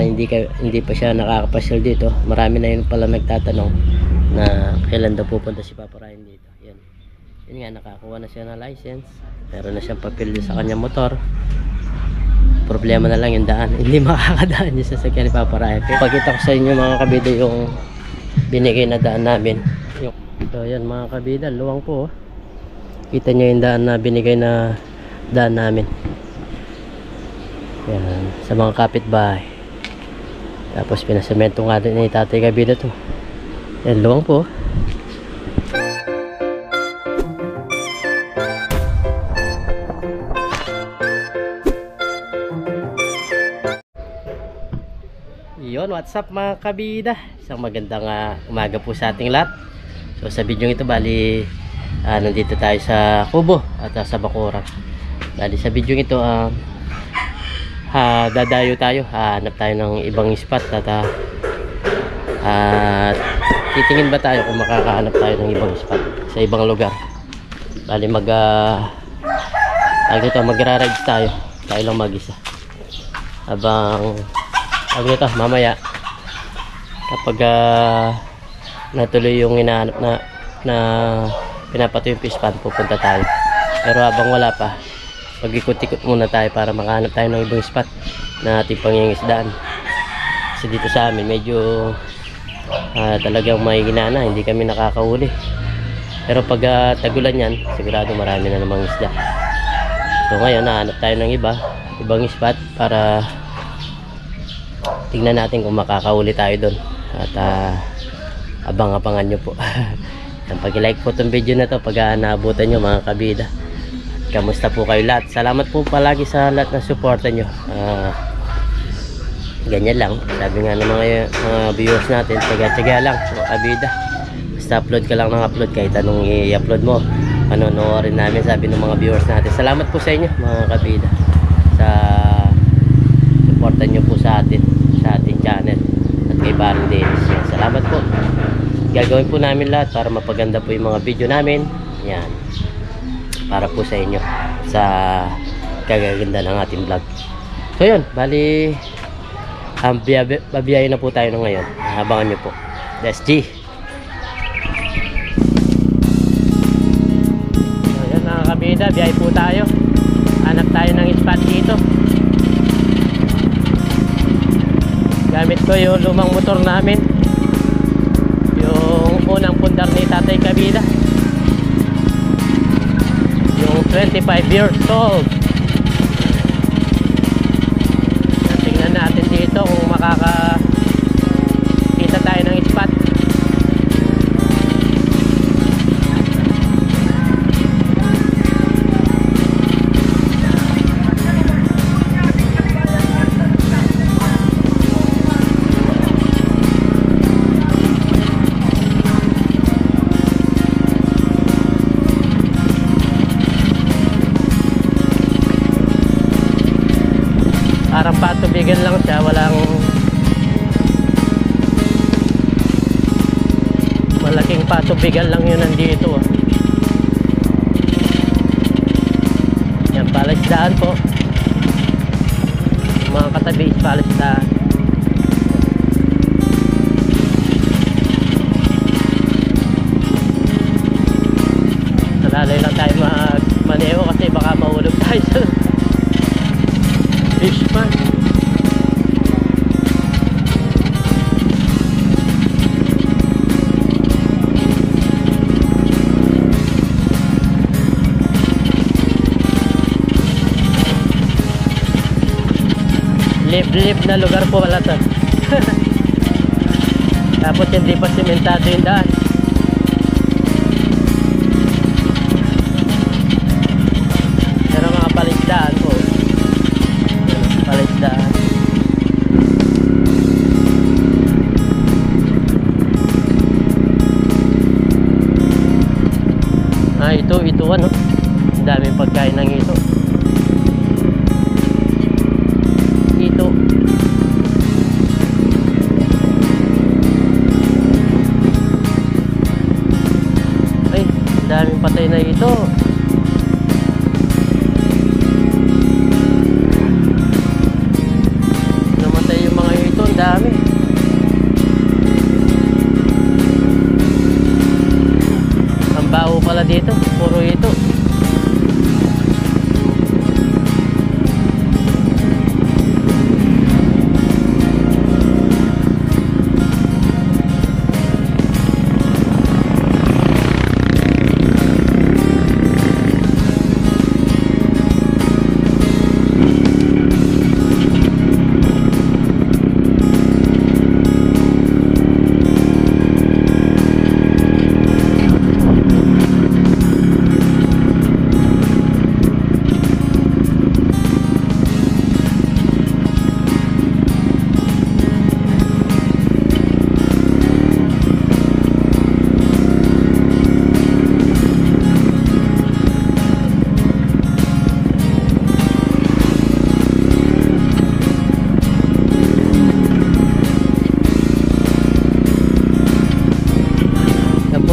hindi pa siya nakakapasyal dito. Marami na yun pala nagtatanong na kailan daw pupunta si Papa Ryan dito. Yun nga, nakakuha na siya ng license, meron na siyang papel sa kanyang motor. Problema na lang yung daan, hindi makakadaan yung sasakyan ni Papa Ryan. Pagkita ko sa inyo mga kabida yung binigay na daan namin. So yan mga kabida, luwang po. Kita nyo yung daan na binigay na daan namin. Yan, sa mga kapitbahay. Tapos pinasemento nga din ni Tatay Kabida to. Yan, luwang po. Yon, what's up mga kabida? Isang magandang umaga po sa ating lahat. So sa video ito bali nandito tayo sa Kubo at sa Bacoran. Bali sa video ito dadayo tayo, hanap tayo ng ibang spot at titingin ba tayo kung makakahanap tayo ng ibang spot sa ibang lugar. Bali magra-ride tayo lang mag-isa. Habang mamaya kapag natuloy yung hinahanap na pinapatuyo yung fish pond, pupunta tayo. Pero habang wala pa, mag-ikot-ikot muna tayo para makahanap tayo ng ibang spot na ating pangingisdaan. Kasi dito sa amin medyo talagang may ginana, hindi kami nakakahuli. Pero pag tagulan yan, sigurado marami na namang isda. So ngayon nahanap tayo ng ibang spot para tingnan natin kung makakahuli tayo doon. At abang-abangan nyo po. Pag-like po itong video na to pag naabutan nyo mga kabida. Kamusta po kayo lahat? Salamat po palagi sa lahat ng suporta nyo. Ganyan lang. Sabi nga ng mga viewers natin, tsaga-tsaga lang mga kabida. Basta upload ka lang ng upload, kahit anong i-upload mo, panonoorin namin, sabi ng mga viewers natin. Salamat po sa inyo mga kabida sa suporta nyo po sa ating channel at kay Baring Dennis. Salamat po. Gagawin po namin lahat para mapaganda po yung mga video namin. Yan, para po sa inyo, sa kagaganda ng ating vlog. So yun, bali babiyahin na po tayo ng ngayon. Abangan nyo po. Let's G. So yun mga kabida, biyahe po tayo. Hanap tayo ng spot dito. Gamit ko yung lumang motor namin, yung unang pundar ni Tatay Kabida, yung 25 years old. Tingnan natin dito kung makakita tayo ng spot. Parang patubigan lang siya, malaking patubigan lang yun nandito. Yan, palisdaan po. Mga katabi is palisdaan. Nalalay lang tayo maneho kasi baka mahulog tayo sa fish pond. Lip na lugar po wala to. Tapos hindi pa simentado yung daan. Pero mga palisdaan po. Palisdaan. Ito ano. Ang daming pagkain ng ito. Daming patay na ito. Namatay yung mga ito. pala dito, puro ito.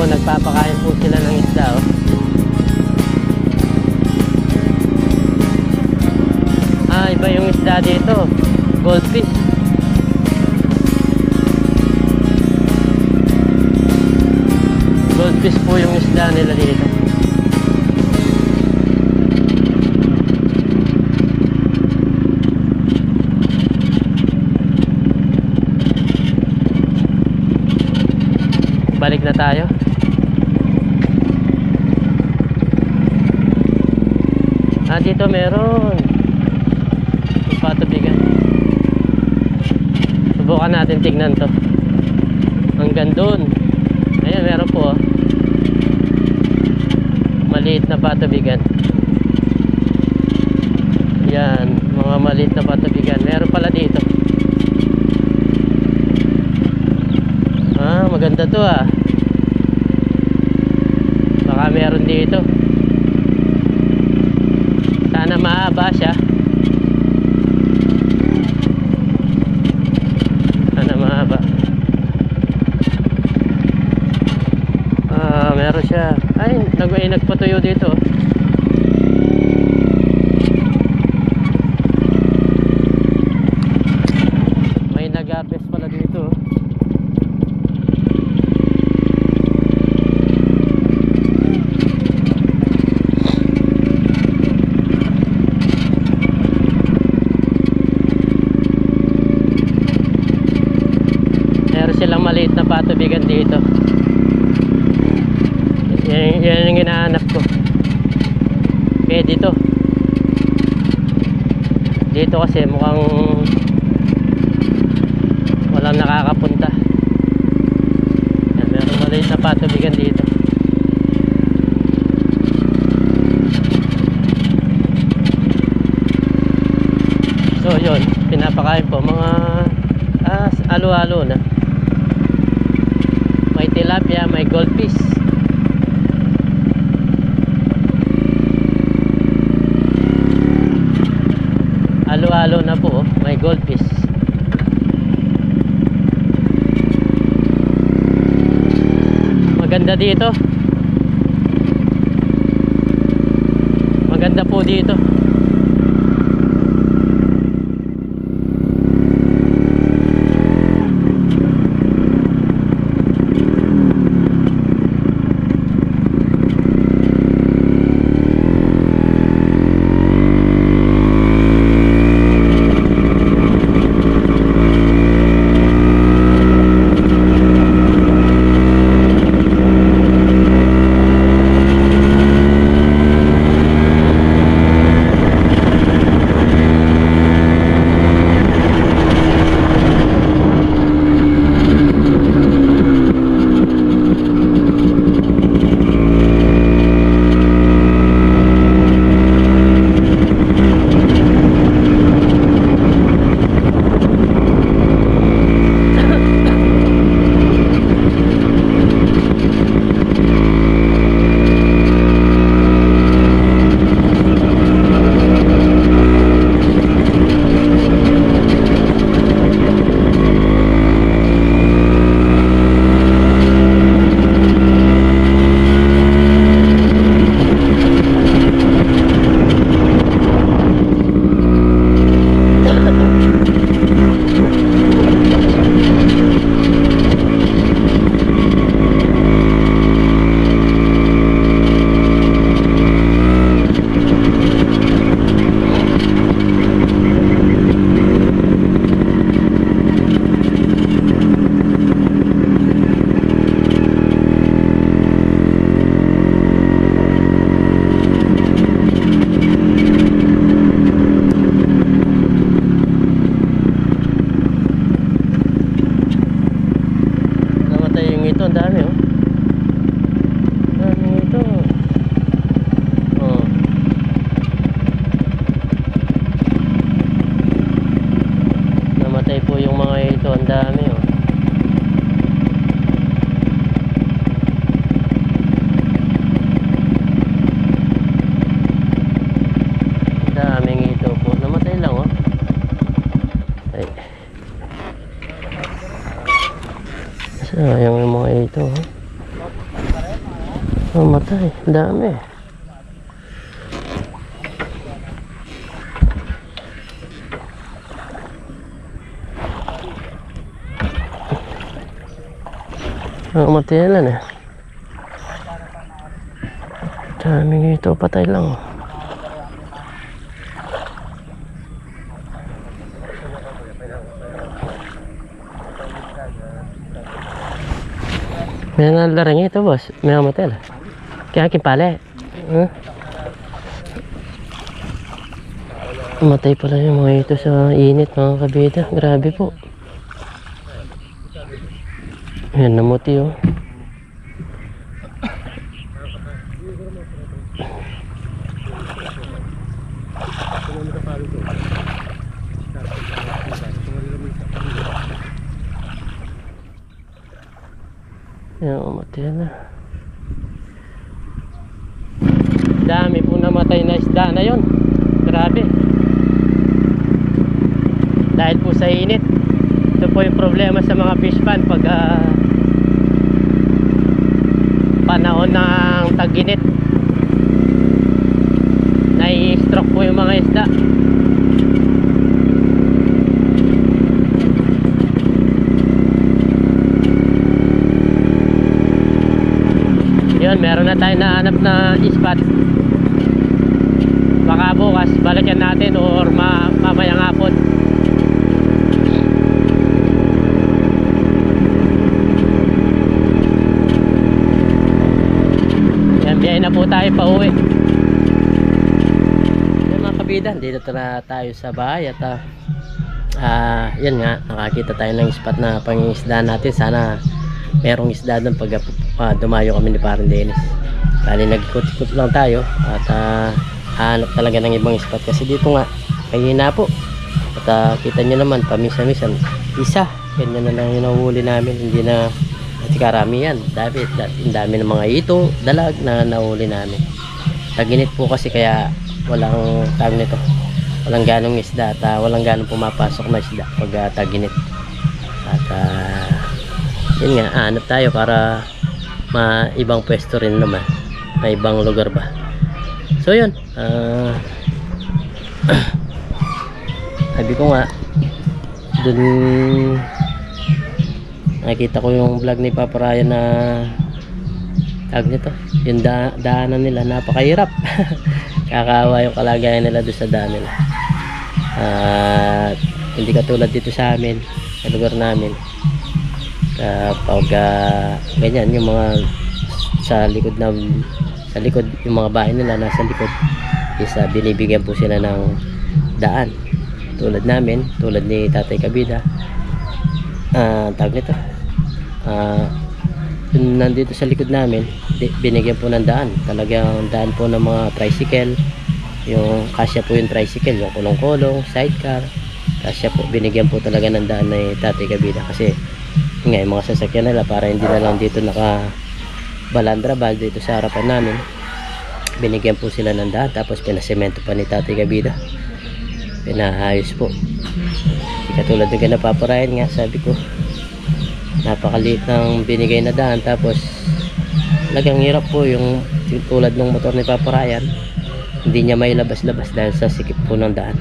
Nagpapakain po sila ng isda, oh. Iba yung isda dito, goldfish. Goldfish po yung isda nila dito. Balik na tayo. Dito meron patubigan. Subukan natin tignan to. Hanggang dun. Ayan, meron po, oh. Maliit na patubigan. Yan, mga maliit na patubigan. Meron pala dito. Maganda to, ah. Baka meron dito. Sana mahaba siya. Sana mahaba. Meron siya. Ay, nagpatuyo dito. May nag-harvest pala dito. Silang maliit na patubigan dito. Yan yung hinahanap ko. Okay, dito kasi mukhang walang nakakapunta. Yan, meron maliit na patubigan dito. So yun, pinapakain po mga alo-alo na. May tilapia, may goldfish. Halo-halo na po, oh. May goldfish. Maganda dito. Maganda po dito. po yung mga ito, ang dami oh. Ang daming ito po, namatay lang oh. Ay. Sayang yung mga ito oh. Namatay, ang dami. Namatay lang eh. Daming ito, patay lang. May nalaring ito boss, may namatay lang. Kaya aking pala huh? Namatay pala yung mga ito sa init mga kabida. Grabe po. Ayan, namuti oh. Ayan, namuti na. Dami po namatay na isda na yon. Grabe. Dahil po sa init. Ito po yung problema sa mga fish pan pag panahon ng tag-init. Nai-stroke po yung mga isda. Yun, meron na tayo nahanap na spot. Baka bukas balikan natin or mamayang hapon. Yan, biyay na po tayo pa uwi. Yan mga kabida, dito na tayo sa bahay at yan nga, nakakita tayo ng spot na pangingisda natin. Sana merong isda doon pag dumayo kami ni Parang Dennis. Bali nagkut-kut lang tayo at hanap talaga ng ibang spot kasi dito nga kahina po at kita nyo naman pamisa-misan isa, ganyan na lang yung nahuli namin, hindi na at karamihan. Ang dami ng mga ito, dalag na nahuli namin. Taginit po kasi kaya walang tawag nito, walang ganong isda at walang ganong pumapasok na isda pag taginit. At yun nga, hanap tayo para ibang pwesto rin naman, may ibang lugar ba. So yun, sabi ko nga dun nakita ko yung vlog ni Papa Ryan na tag nito, yung daanan nila napakahirap. Kakaawa yung kalagayan nila doon sa daan nila. Hindi katulad dito sa amin, sa lugar namin. Kapag ganyan yung mga sa likod yung mga bahay nila nasa likod is binibigyan po sila ng daan tulad namin, tulad ni Tatay Kabida. Tawag nito nandito sa likod namin binigyan po ng daan, talagang daan po ng mga tricycle, yung kasya po yung tricycle, yung kulong-kulong, sidecar, kasya po, binigyan po talaga ng daan ni Tatay Kabida kasi nga yung mga sasakyan nila para hindi na lang dito naka balandrabal dito sa harapan namin, binigyan po sila ng daan, tapos pinasemento pa ni Tatay Kabida, pinaayos po. Hindi katulad ng napaparayan nga, sabi ko napakaliit ng binigay na daan, tapos lagang hirap po yung tulad ng motor ni Papa Ryan, hindi niya may labas-labas dahil sa sikip po ng daan.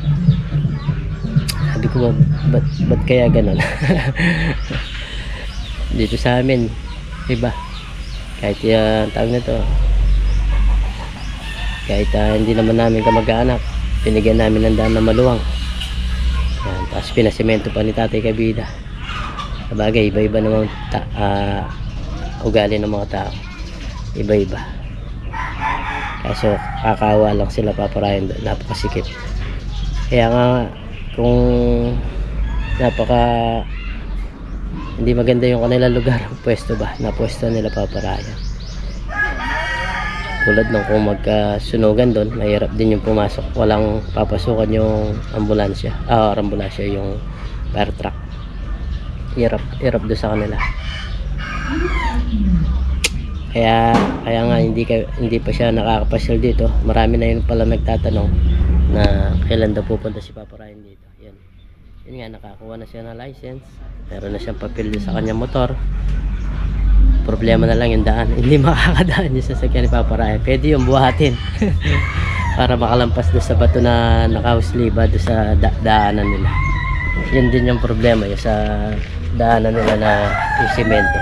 Sabi ko ba't kaya ganon? Dito sa amin iba, kahit tawag na to, kahit hindi naman namin kamag-anak, binigyan namin ng daan na maluwang. Yan, tapos pinasemento pa ni Tatay Kabida. Sabagay, iba-iba naman ugali ng mga tao, iba-iba. Kaso kakawa lang sila Papa Ryan, napakasikip. Kaya nga kung hindi maganda yung kanilang lugar, pwesto ba na pwesto nila Papa Ryan, tulad ng kung magkasunugan doon, mahirap din yung pumasok, walang papasukan yung ambulansya, ambulansya yung fire truck. hirap doon sa kanila. Kaya nga hindi pa siya nakakapasyal dito. Marami na yun pala nagtatanong na kailan daw pupunta si Papa Ryan dito. Yun nga, nakakuha na siya ng license, meron na siyang papel sa kanyang motor. Problema na lang yung daan, hindi makakadaan yung sasakyan ni Papa Ryan. Pwede yung buhatin para makalampas doon sa bato na nakausliba doon sa daanan nila. Yun din yung problema yung sa daanan nila na yung simento.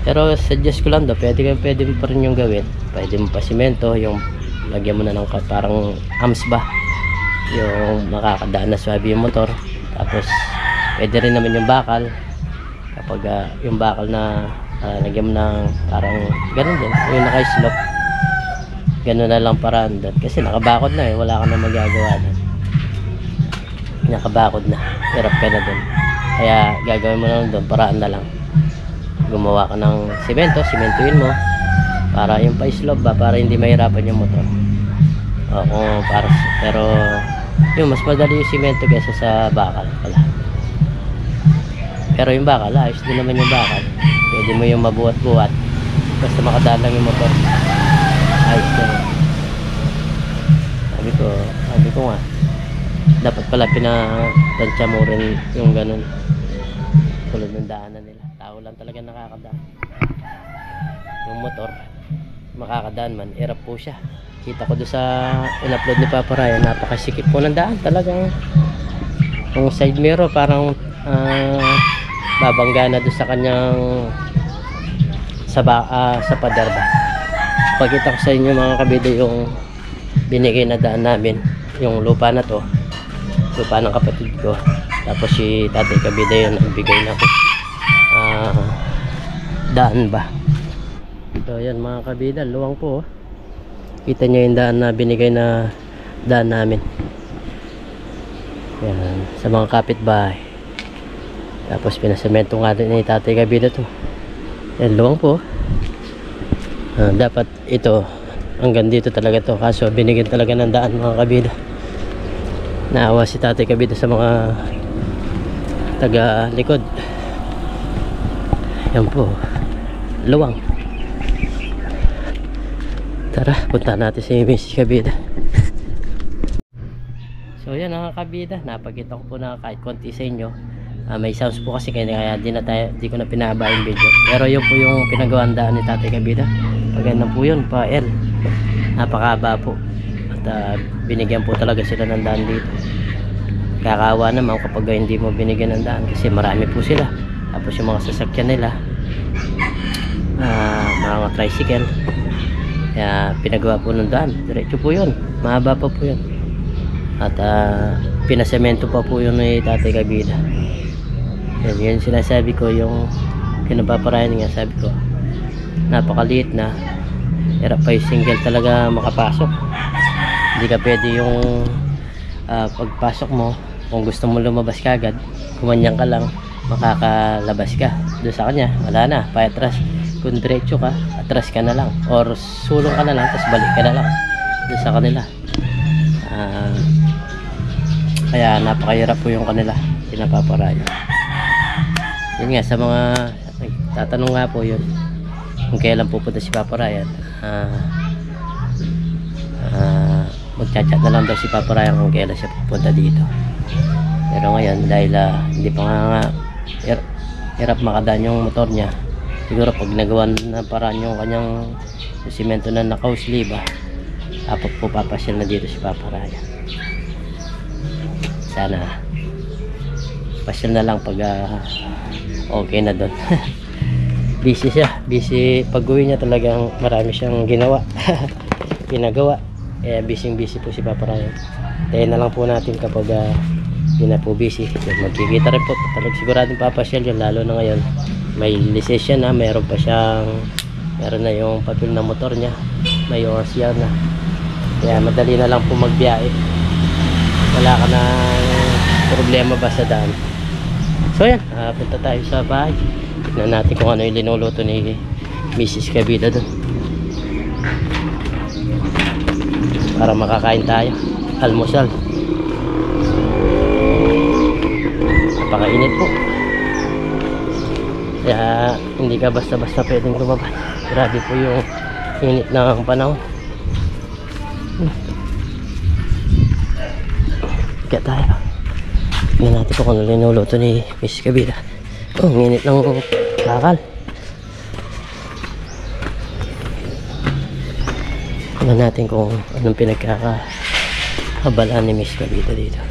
Pero suggest ko lang daw, pwede mo pa rin yung gawin. Pwede mo pa simento, yung lagyan mo na ng parang arms ba, yung makakadaan na swabe yung motor. Tapos pwede rin naman yung bakal, kapag yung bakal na lagyan mo ng parang ganun din, yung naka-slope, ganun na lang paraan doon. Kasi nakabakod na wala ka na magagawa doon, nakabakod na, hirap ka na doon. Kaya gagawin mo na lang doon, paraan na lang, gumawa ka ng simentuin mo para yung pa-slope ba, para hindi mahirapan yung motor. Pero yung mas madali yung simento kaysa sa bakal pala. Pero yung bakal, ayos din naman yung bakal. Pwede mo yung mabuhat-buhat basta makadaan lang yung motor, ayos din. Sabi ko nga, dapat pala pinatansya mo rin yung ganun, tulad ng daanan nila. Tao lang talaga nakakadaan. Yung motor makakadaan man, hirap po siya. Kita ko doon sa in-upload ni Papa Ryan, napakasikip po ng daan talagang. Yung side mirror parang babangga na doon sa kanyang sa pader ba. Pagkita ko sa inyo mga kabida yung binigay na daan namin, yung lupa na to, lupa ng kapatid ko. Tapos si Tatay Kabida yun nagbigay na daan ba. So yan mga kabida, luwang po. Kita nyo yung daan na binigay na daan namin. Yan, sa mga kapitbahay. Tapos pinasemento nga din ni Tatay Kabida to. Yan, luwang po. Dapat ito, hanggang dito talaga to. Kaso binigyan talaga ng daan mga kabida. Naawa si Tatay Kabida sa mga taga likod. Yan po, luwang. Tara, punta natin si Mrs. Kabida. So yan mga kabida, napakita ko po na kahit konti sa inyo. May sounds po kasi kaya di ko na pinahaba yung video. Pero yun po yung pinagawaan daan ni Tatay Kabida. Maganda po yun, pa L. Napakahaba po. At binigyan po talaga sila ng daan dito. Kakawa naman kapag hindi mo binigyan ng daan kasi marami po sila. Tapos yung mga sasakyan nila, mga tricycle, kaya pinagawa po ng daan. Diretso po yun, mahaba pa po yun. At pinasemento pa po yun ni Tatay Kabida. Yan sinasabi ko, yung kinapaparayan nga, sabi ko napakaliit na, hirap pa yung single talaga makapasok. Hindi ka pwede yung pagpasok mo, kung gusto mo lumabas kagad, kumanyang ka lang, makakalabas ka. Doon sa kanya wala na, pa-atras. Kung diretso ka, atras ka na lang, or sulong ka na lang, tapos balik ka na lang doon sa kanila. Kaya napakahirap po yung kanila, pinapaparaya. Yun nga, sa mga tatanong nga po yun, kung kailan pupunta si Papa Ryan, magchat-chat na lang daw si Papa Ryan kung kailan siya pupunta dito. Pero ngayon, dahil hindi pa nga hirap makadaan yung motor niya, siguro pag nagawa na paraan yung kanyang simento na nakausliba, po papasyal na dito si Papa Ryan. Sana pasyal na lang pag okay na doon. Busy siya, pag uwi niya talagang marami siyang ginawa. Ginagawa, kaya busy po si Papa Ryan. Tayo na lang po natin kapag hindi na po busy. Magkikita rin po talagang siguradong papasyal yun, lalo na ngayon may lisensya na, meron na yung papel na motor niya, may ORCR na, kaya madali na lang po magbiyahe, wala ka na problema ba sa daan. So yan, punta tayo sa bahay, tignan natin kung ano yung linuluto ni Mrs. Kabida doon para makakain tayo, almusal. Napakainit po. Kaya hindi ka basta-basta pwedeng lumabas. Grabe po yung init ng panahon. Kaya tayo. Tingnan natin po kung ano linuluto ni Miss Kabila. Oh, ang init ng bakal. Tingnan natin kung anong pinagkakabalaan ni Miss Kabila dito.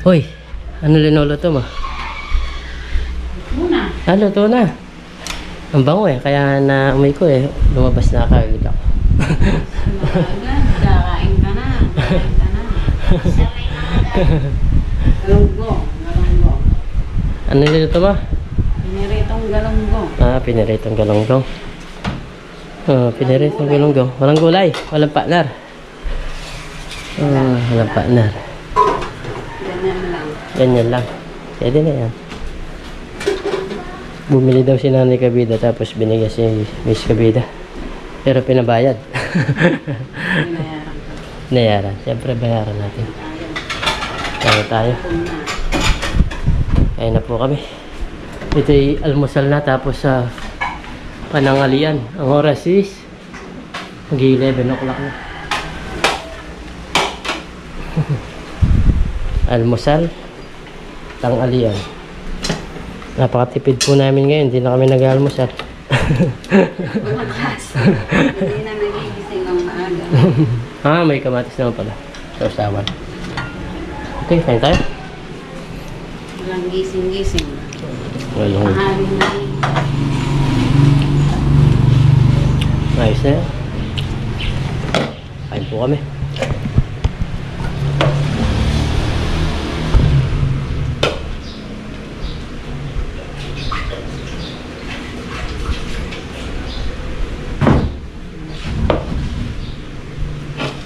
Hoy, ano linuluto mo? Muna. Luto na. Ang bango eh, kaya na umay ko eh. Lumabas na kagad ako. Kain ka na. Kain ka na. Galunggong. Galunggong. Ano niluluto mo? Piniritong galunggong. Piniritong galunggong. Piniritong galunggong. Walang gulay, walang partner. Walang partner. Ganyan lang. Ganyan lang. Pwede na yan. Bumili daw si Nanay Kabida tapos binigyan si Miss Kabida. Pero pinabayad. Binayaran ka. Nayaran. Siyempre bayaran natin. Tayo. Kaya na po kami. Ito'y almusal na tapos sa panangalian. Ang oras is mag-11 o'clock na. Almusal, tanghalian. Napakatipid po namin ngayon. Hindi na kami nag-almusal. Bumakas. Hindi na nagigising ng maaga. May kamatis naman pala. Sausawan. Okay, kain tayo. Walang gising-gising. Walang. Mahaling na rin. Ayos na yan. Kain po kami.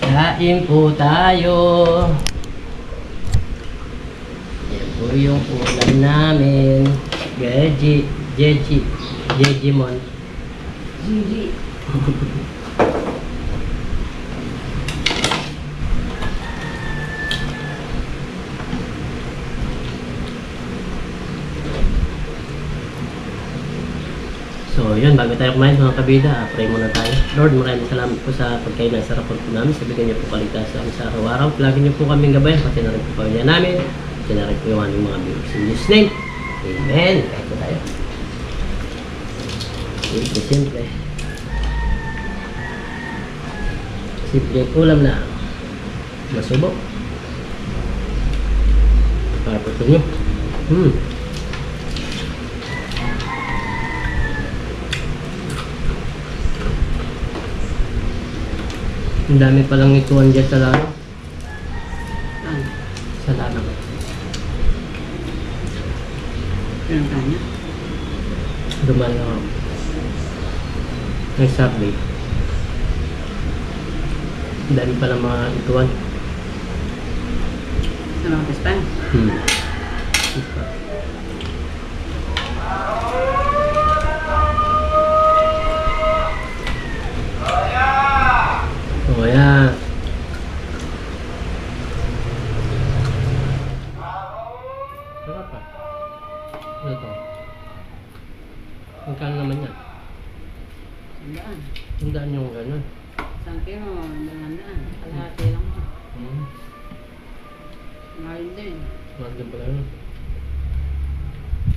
Kain po tayo. Yan po yung ulam namin. Jejimon. Gigi. So yun, bago tayo kumain mga kabida, pray muna tayo. Lord, maraming salamat po sa pagkain ng sarap po namin. Sabihin niyo po kaligtasan sa araw-araw. Lagi niyo po kaming gabayan, pati na rin po pamilya namin. Pati na rin po yung aming mga viewers. In Jesus' name, Amen. Kain po tayo. Simple. Simple ulam na masubo. Para po ito nyo. Ang dami palang ituan dyan sa laro. Sa laro. Pinunta niya? Dumaan lang ako. May Subway. Ang dami palang mga ituan. Sa mga kaspan? Oh, yeah. Sarap pa. Ano to? Magkano naman yan? Sandaan. Tandaan yung gano'n. Isang kilo, 200. Kalahati lang mo. Mahal din. Mahal din pala yun.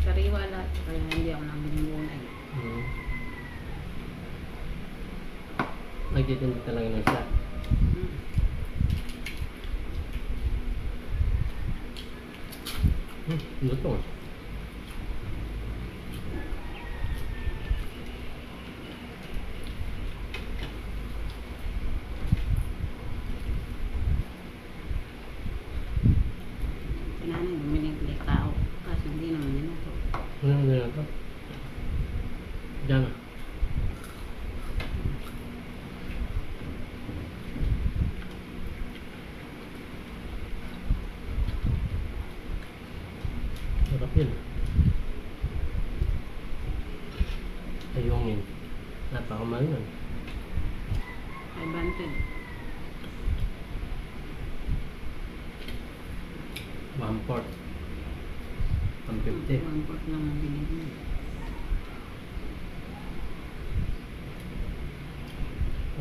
Sariwa lahat. Kaya hindi ako nabibunay. Nagtitinda talaga ng isa. Luto nga. Sinanay, bumili ng tao. Kasi hindi naman yun ako. Ano na ito? Diyan na. Sarap yun. Ayungin. Napakamahal nun. 500. 1/4. 150. 1/4 lang ang binili.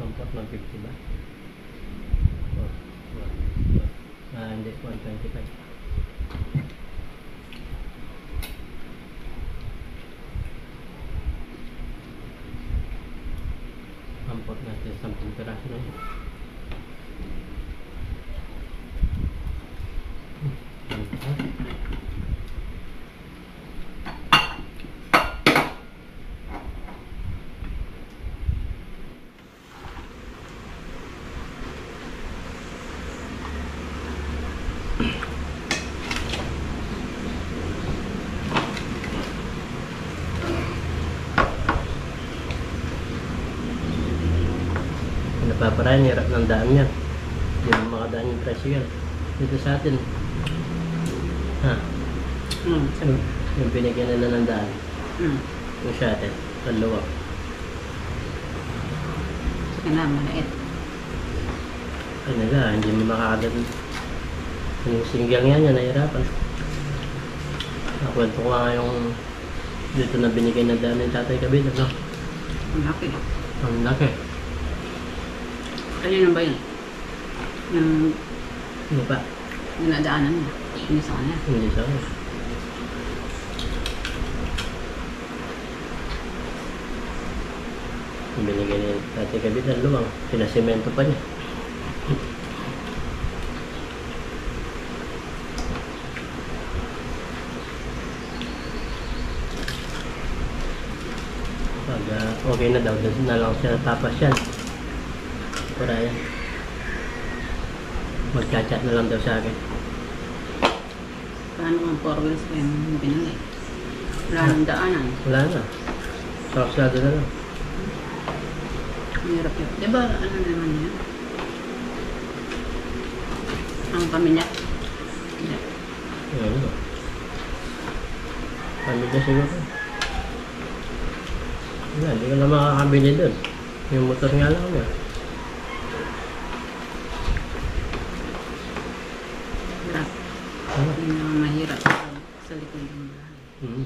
Ampot ng 50 ba? Oh, hindi, 125. Ampot natin 10 piraso na yun. Napaparayan, hirap ng daan yan. Hindi mo makadaan yung tricycle. Dito sa atin. Ha? Yung binigyan nila ng daan. Yung sa atin. Kaluwag. Sige na, maliit. Ay nila, hindi mo makakadaan. Yung single nga niya, nahirapan. Nakwento ko nga yung dito na binigay na daan ng tatay kabila, no? Ang laki. Ang laki. Kanina ba yun? Yung Ano pa? dinadaanan niya. Hindi sa kanya. Hindi sa akin. Yung binigay ni tatay kabila, luwang. Pinasimento pa niya. Pag okay na daw, doon na lang siya tapas yan. Para yan. Magchat-chat na lang daw sa akin. Paano ang 4 wheels ko yung binili? Wala nang daanan. Wala na. Saksado na lang. Hirap yun. Diba ano naman yan? Ang pamilya? Hindi. Ano? Pamilya siguro. Wala, hindi ka na makakabili doon. Yung motor nga lang mo. Hirap. Ano? Hindi naman mahirap sa likod ng bahay.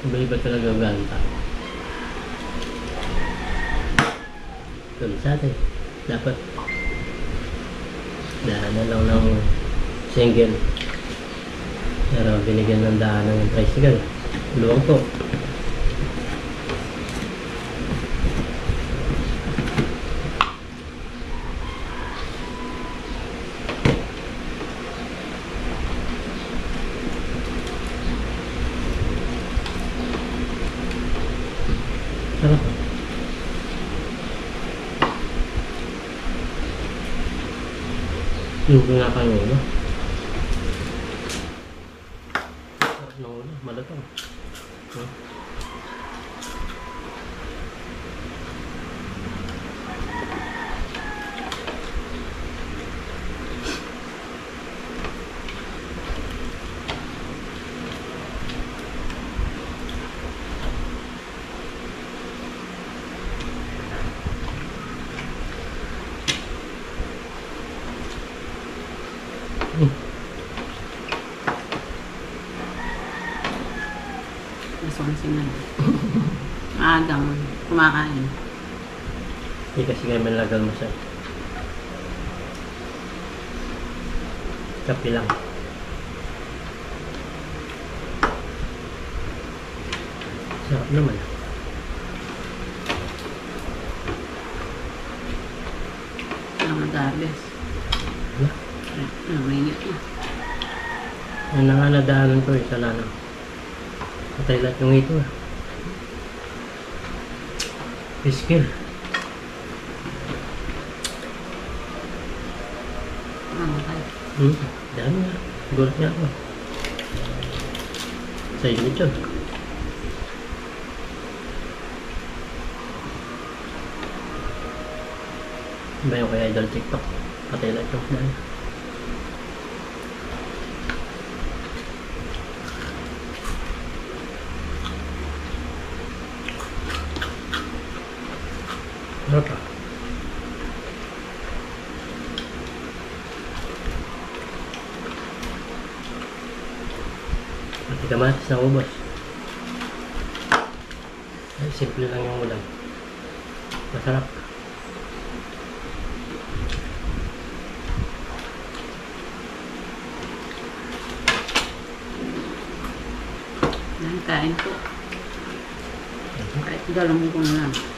Iba-iba talaga ang ganta. Tulad sa atin. Dapat daanan lang ng single. Pero binigyan ng daanan ng tricycle. Luwang po. Sarap. Yung nga kayo, no? Sarap ng ulo, malatang. Huh? Nasonsingan. Maagang kumakain. Hindi kasi kami lagal masal. Kapi lang. Sarap naman. Ang mag-harvest. Wala. Mainit na. Yan na nga nadaanan ko sa lanang. Patay lahat yung ito. Skill. Mamatay. Dami nga. Gulat niya ako. Sa init yun. Ba yung kaya idol TikTok? Patay lahat yung dami. Ano pa? Pati kamatis na ubos. Ay, simple lang yung ulam. Masarap. Yan, kain po. Kahit dalang ko na lang.